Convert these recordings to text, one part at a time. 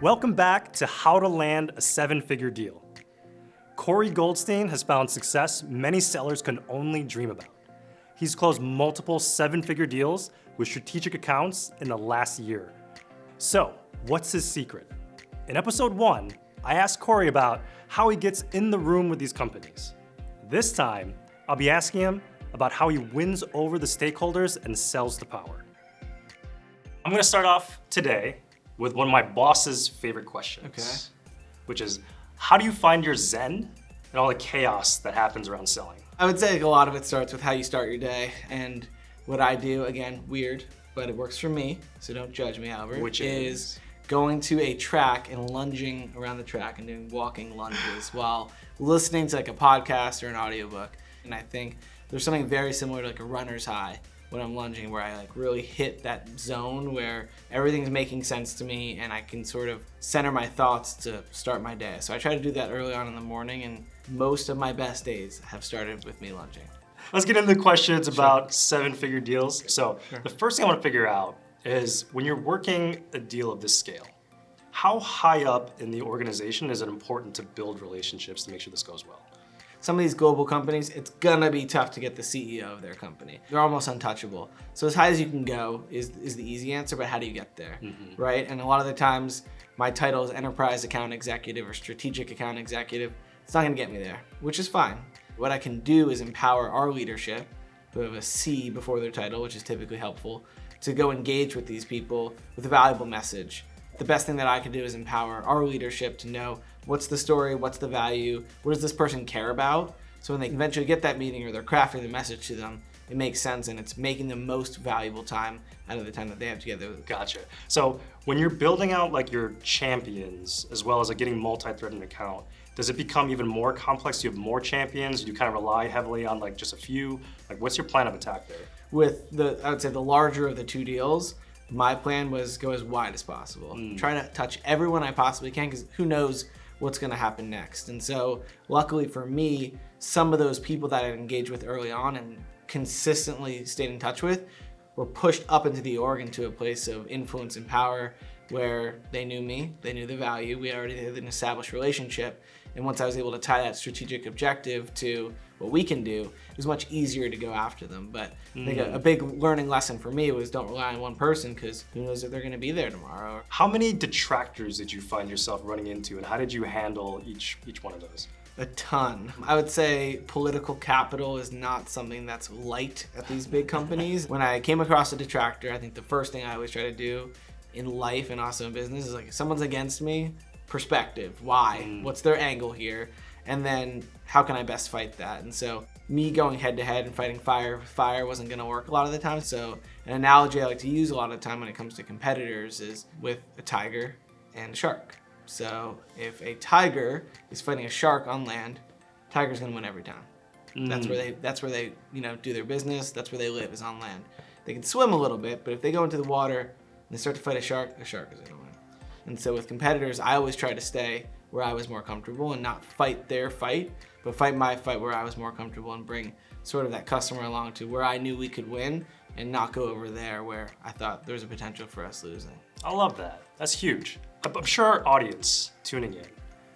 Welcome back to How to Land a Seven-Figure Deal. Corey Goldstein has found success many sellers can only dream about. He's closed multiple seven-figure deals with strategic accounts in the last year. So, what's his secret? In episode 1, I asked Corey about how he gets in the room with these companies. This time, I'll be asking him about how he wins over the stakeholders and sells the power. I'm gonna start off today with one of my boss's favorite questions, which is, how do you find your zen and all the chaos that happens around selling? I would say a lot of it starts with how you start your day, and what I do, again, weird, but it works for me, so don't judge me, Albert, Which is going to a track and lunging around the track and doing walking lunges while listening to like a podcast or an audiobook. And I think there's something very similar to like a runner's high when I'm lunging, where I like really hit that zone where everything's making sense to me and I can sort of center my thoughts to start my day. So I try to do that early on in the morning, and most of my best days have started with me lunging. Let's get into the questions about seven-figure deals. So the first thing I want to figure out is, when you're working a deal of this scale, how high up in the organization is it important to build relationships to make sure this goes well? Some of these global companies, it's gonna be tough to get the CEO of their company. They're almost untouchable. So as high as you can go is the easy answer, but how do you get there, right? And a lot of the times, my title is enterprise account executive or strategic account executive. It's not gonna get me there, which is fine. What I can do is empower our leadership, who have a C before their title, which is typically helpful, to go engage with these people with a valuable message. The best thing that I can do is empower our leadership to know what's the story, what's the value, what does this person care about? So when they eventually get that meeting or they're crafting the message to them, it makes sense and it's making the most valuable time out of the time that they have together. Gotcha. So when you're building out like your champions, as well as like getting multi-threaded an account, does it become even more complex? Do you have more champions? Do you kind of rely heavily on like just a few? Like, what's your plan of attack there? With I would say the larger of the two deals, my plan was go as wide as possible. Try to touch everyone I possibly can, because who knows what's gonna happen next. And so luckily for me, some of those people that I engaged with early on and consistently stayed in touch with were pushed up into the org, into a place of influence and power where they knew me, they knew the value, we already had an established relationship. And once I was able to tie that strategic objective to what we can do, it was much easier to go after them. But I think a big learning lesson for me was, don't rely on one person, because who knows if they're gonna be there tomorrow. How many detractors did you find yourself running into, and how did you handle each one of those? A ton. I would say political capital is not something that's light at these big companies. When I came across a detractor, I think the first thing I always try to do in life and also in business is, like, if someone's against me, perspective, why? What's their angle here? And then how can I best fight that? And so me going head to head and fighting fire with fire wasn't gonna work a lot of the time. So an analogy I like to use a lot of the time when it comes to competitors is with a tiger and a shark. So if a tiger is fighting a shark on land, tiger's gonna win every time. That's where they do their business, that's where they live, is on land. They can swim a little bit, but if they go into the water and they start to fight a shark is gonna win. And so with competitors, I always try to stay where I was more comfortable and not fight their fight, but fight my fight where I was more comfortable, and bring sort of that customer along to where I knew we could win, and not go over there where I thought there was a potential for us losing. I love that. That's huge. I'm sure our audience tuning in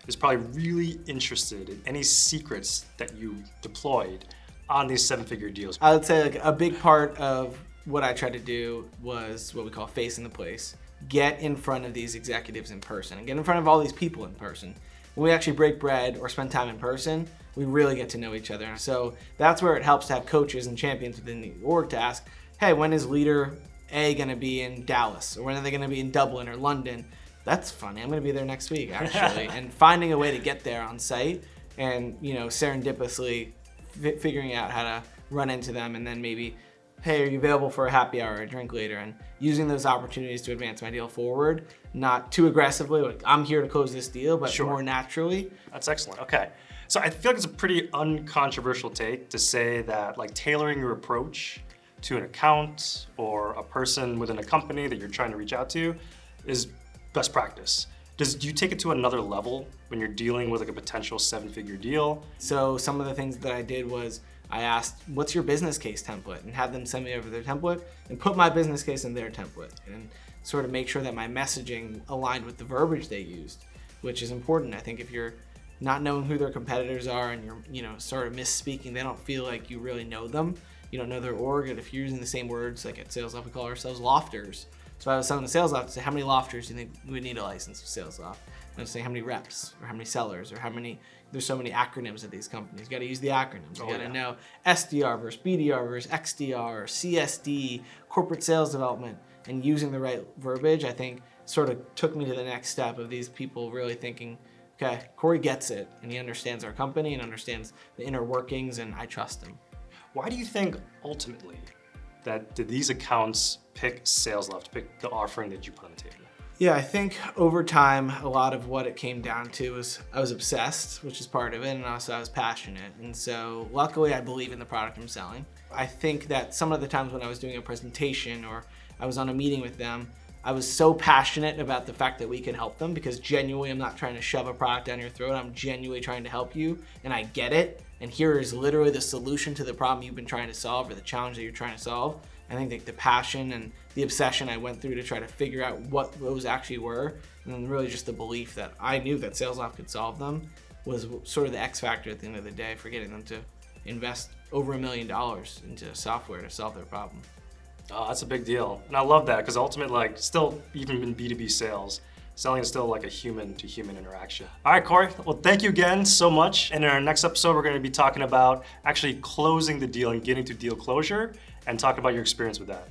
is probably really interested in any secrets that you deployed on these seven-figure deals. I would say like a big part of what I tried to do was what we call face in the place. Get in front of these executives in person and get in front of all these people in person. When we actually break bread or spend time in person, we really get to know each other. So that's where it helps to have coaches and champions within the org to ask, hey, when is leader A gonna be in Dallas? Or when are they gonna be in Dublin or London? That's funny, I'm gonna be there next week, actually. And finding a way to get there on site and, serendipitously figuring out how to run into them, and then maybe, hey, are you available for a happy hour or a drink later? And using those opportunities to advance my deal forward, not too aggressively, like I'm here to close this deal, but more naturally. That's excellent, okay. So I feel like it's a pretty uncontroversial take to say that, like, tailoring your approach to an account or a person within a company that you're trying to reach out to is best practice. Do you take it to another level when you're dealing with like a potential seven-figure deal? So some of the things that I did was I asked, what's your business case template? And had them send me over their template and put my business case in their template and sort of make sure that my messaging aligned with the verbiage they used, which is important. I think if you're not knowing who their competitors are and you're, sort of misspeaking, they don't feel like you really know them. You don't know their org, and if you're using the same words, like at Salesloft, we call ourselves lofters. So I was selling to Salesloft to say, how many lofters do you think we would need a license for Salesloft? And I was saying how many reps, or how many sellers, or how many, there's so many acronyms at these companies. You gotta use the acronyms. You gotta know SDR versus BDR versus XDR, CSD, corporate sales development, and using the right verbiage, I think sort of took me to the next step of these people really thinking, okay, Corey gets it, and he understands our company and understands the inner workings, and I trust him. Why do you think ultimately that did these accounts pick Salesloft, pick the offering that you put on the table? Yeah, I think over time, a lot of what it came down to was I was obsessed, which is part of it, and also I was passionate. And so luckily I believe in the product I'm selling. I think that some of the times when I was doing a presentation or I was on a meeting with them, I was so passionate about the fact that we can help them, because genuinely I'm not trying to shove a product down your throat. I'm genuinely trying to help you, and I get it. And here is literally the solution to the problem you've been trying to solve, or the challenge that you're trying to solve. I think that the passion and the obsession I went through to try to figure out what those actually were, and then really just the belief that I knew that Salesloft could solve them, was sort of the X factor at the end of the day for getting them to invest over $1 million into software to solve their problem. Oh, that's a big deal. And I love that, because ultimately, still, even in B2B sales, selling is still like a human-to-human interaction. All right, Corey, well, thank you again so much. And in our next episode, we're gonna be talking about actually closing the deal and getting to deal closure, and talk about your experience with that.